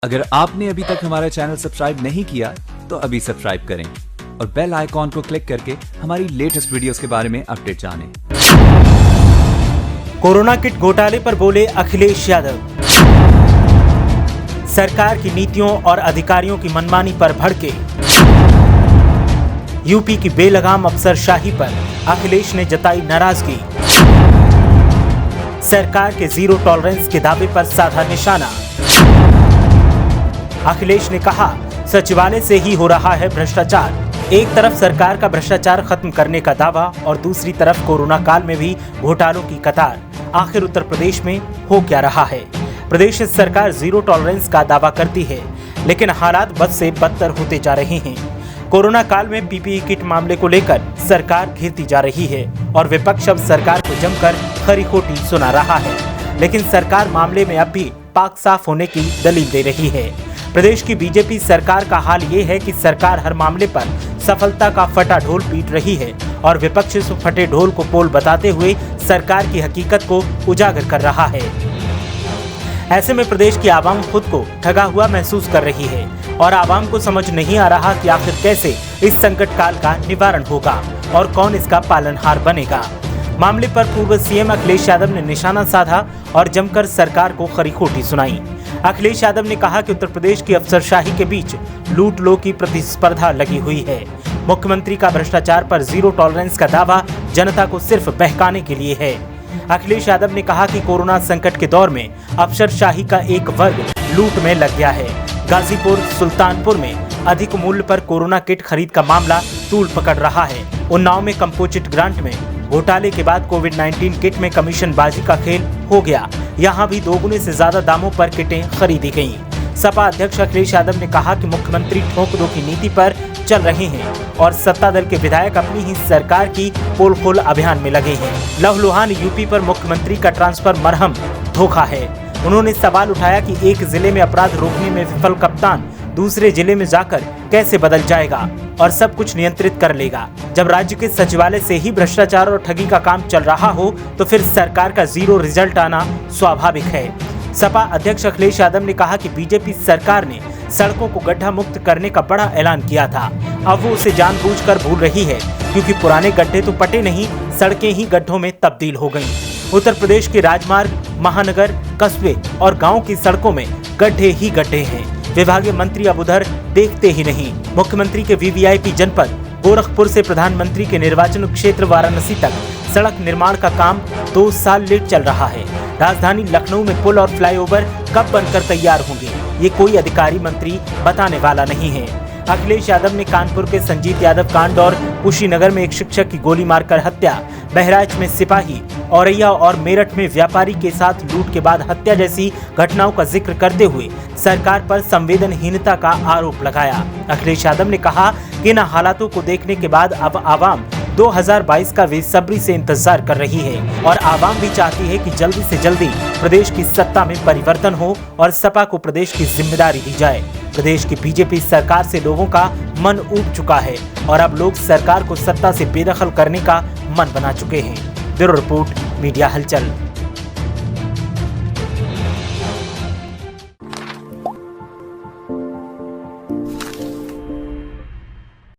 अगर आपने अभी तक हमारा चैनल सब्सक्राइब नहीं किया तो अभी सब्सक्राइब करें और बेल आइकॉन को क्लिक करके हमारी लेटेस्ट वीडियोस के बारे में अपडेट जानें। कोरोना किट घोटाले पर बोले अखिलेश यादव। सरकार की नीतियों और अधिकारियों की मनमानी पर भड़के। यूपी की बेलगाम अफसरशाही पर अखिलेश ने जताई नाराजगी। सरकार के जीरो टॉलरेंस के दावे पर साधा निशाना। अखिलेश ने कहा, सचिवालय से ही हो रहा है भ्रष्टाचार। एक तरफ सरकार का भ्रष्टाचार खत्म करने का दावा और दूसरी तरफ कोरोना काल में भी घोटालों की कतार। आखिर उत्तर प्रदेश में हो क्या रहा है? प्रदेश सरकार जीरो टॉलरेंस का दावा करती है, लेकिन हालात बद से बदतर होते जा रहे हैं। कोरोना काल में पीपीई किट मामले को लेकर सरकार घिरती जा रही है और विपक्ष अब सरकार को जमकर खरी खोटी सुना रहा है, लेकिन सरकार मामले में अब भी पाक साफ होने की दलील दे रही है। प्रदेश की बीजेपी सरकार का हाल ये है कि सरकार हर मामले पर सफलता का फटा ढोल पीट रही है और विपक्ष इस फटे ढोल को पोल बताते हुए सरकार की हकीकत को उजागर कर रहा है। ऐसे में प्रदेश की आवाम खुद को ठगा हुआ महसूस कर रही है और आवाम को समझ नहीं आ रहा कि आखिर कैसे इस संकट काल का निवारण होगा और कौन इसका पालनहार बनेगा। मामले पर पूर्व सीएम अखिलेश यादव ने निशाना साधा और जमकर सरकार को खरी खोटी सुनाई। अखिलेश यादव ने कहा कि उत्तर प्रदेश की अफसरशाही के बीच लूट लो की प्रतिस्पर्धा लगी हुई है। मुख्यमंत्री का भ्रष्टाचार पर जीरो टॉलरेंस का दावा जनता को सिर्फ बहकाने के लिए है। अखिलेश यादव ने कहा कि कोरोना संकट के दौर में अफसरशाही का एक वर्ग लूट में लग गया है। गाजीपुर, सुल्तानपुर में अधिक मूल्य पर कोरोना किट खरीद का मामला तूल पकड़ रहा है। उन्नाव में कंपोजिट ग्रांट में घोटाले के बाद कोविड-19 किट में कमीशनबाजी का खेल हो गया। यहाँ भी दोगुने से ज्यादा दामों पर किटें खरीदी गईं। सपा अध्यक्ष अखिलेश यादव ने कहा कि मुख्यमंत्री ठोक दो की नीति पर चल रहे हैं और सत्ता दल के विधायक अपनी ही सरकार की पोल खोल अभियान में लगे हैं। लहूलुहान यूपी पर मुख्यमंत्री का ट्रांसफर मरहम धोखा है। उन्होंने सवाल उठाया कि एक जिले में अपराध रोकने में विफल कप्तान दूसरे जिले में जाकर कैसे बदल जाएगा और सब कुछ नियंत्रित कर लेगा। जब राज्य के सचिवालय से ही भ्रष्टाचार और ठगी का काम चल रहा हो तो फिर सरकार का जीरो रिजल्ट आना स्वाभाविक है। सपा अध्यक्ष अखिलेश यादव ने कहा कि बीजेपी सरकार ने सड़कों को गड्ढा मुक्त करने का बड़ा ऐलान किया था। अब वो उसे जानबूझकर भूल रही है, क्योंकि पुराने गड्ढे तो पटे नहीं, सड़कें ही गड्ढों में तब्दील हो गईं। उत्तर प्रदेश के राजमार्ग, महानगर, कस्बे और गाँव की सड़कों में गड्ढे ही गड्ढे हैं। विभागीय मंत्री अब उधर देखते ही नहीं। मुख्यमंत्री के वीवीआईपी जनपद गोरखपुर से प्रधानमंत्री के निर्वाचन क्षेत्र वाराणसी तक सड़क निर्माण का काम 2 साल लेट चल रहा है। राजधानी लखनऊ में पुल और फ्लाईओवर कब बनकर तैयार होंगे, ये कोई अधिकारी मंत्री बताने वाला नहीं है। अखिलेश यादव ने कानपुर के संजीत यादव कांड और कुशीनगर में एक शिक्षक की गोली मारकर हत्या, बहराइच में सिपाही, औरैया और मेरठ में व्यापारी के साथ लूट के बाद हत्या जैसी घटनाओं का जिक्र करते हुए सरकार पर संवेदनहीनता का आरोप लगाया। अखिलेश यादव ने कहा कि इन हालातों को देखने के बाद अब आवाम 2022 का बेसब्री से इंतजार कर रही है और आवाम भी चाहती है कि जल्दी से जल्दी प्रदेश की सत्ता में परिवर्तन हो और सपा को प्रदेश की जिम्मेदारी दी जाए। प्रदेश की बीजेपी सरकार से लोगों का मन ऊब चुका है और अब लोग सरकार को सत्ता से बेदखल करने का मन बना चुके हैं। ब्यूरो रिपोर्ट, मीडिया हलचल।